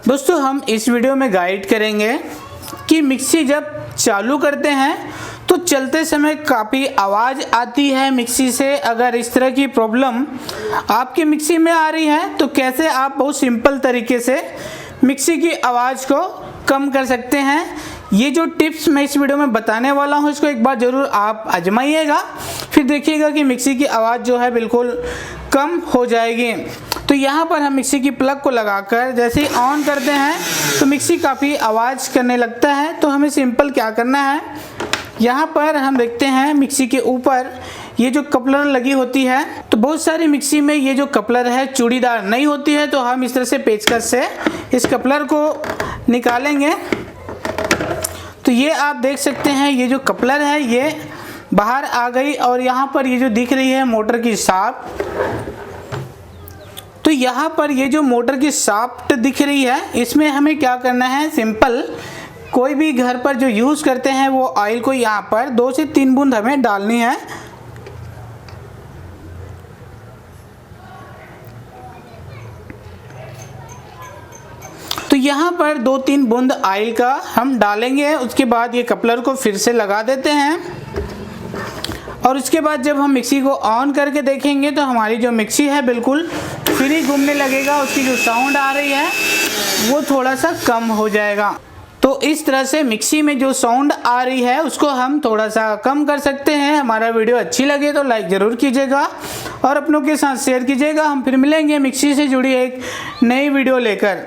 दोस्तों हम इस वीडियो में गाइड करेंगे कि मिक्सी जब चालू करते हैं तो चलते समय काफ़ी आवाज़ आती है मिक्सी से। अगर इस तरह की प्रॉब्लम आपकी मिक्सी में आ रही है तो कैसे आप बहुत सिंपल तरीके से मिक्सी की आवाज़ को कम कर सकते हैं। ये जो टिप्स मैं इस वीडियो में बताने वाला हूँ इसको एक बार ज़रूर आप आजमाइएगा, फिर देखिएगा कि मिक्सी की आवाज़ जो है बिल्कुल कम हो जाएगी। तो यहाँ पर हम मिक्सी की प्लग को लगाकर जैसे ही ऑन करते हैं तो मिक्सी काफ़ी आवाज़ करने लगता है। तो हमें सिंपल क्या करना है, यहाँ पर हम देखते हैं मिक्सी के ऊपर ये जो कपलर लगी होती है, तो बहुत सारी मिक्सी में ये जो कपलर है चूड़ीदार नहीं होती है, तो हम इस तरह से पेचकस से इस कपलर को निकालेंगे। तो ये आप देख सकते हैं ये जो कपलर है ये बाहर आ गई और यहाँ पर ये जो दिख रही है मोटर की शाफ्ट, तो यहाँ पर ये जो मोटर की शाफ्ट दिख रही है इसमें हमें क्या करना है, सिंपल कोई भी घर पर जो यूज़ करते हैं वो ऑयल को यहाँ पर 2 से 3 बूंद हमें डालनी है। तो यहाँ पर 2-3 बूंद ऑयल का हम डालेंगे। उसके बाद ये कपलर को फिर से लगा देते हैं और उसके बाद जब हम मिक्सी को ऑन करके देखेंगे तो हमारी जो मिक्सी है बिल्कुल फ्री घूमने लगेगा। उसकी जो साउंड आ रही है वो थोड़ा सा कम हो जाएगा। तो इस तरह से मिक्सी में जो साउंड आ रही है उसको हम थोड़ा सा कम कर सकते हैं। हमारा वीडियो अच्छी लगे तो लाइक ज़रूर कीजिएगा और अपनों के साथ शेयर कीजिएगा। हम फिर मिलेंगे मिक्सी से जुड़ी एक नई वीडियो लेकर।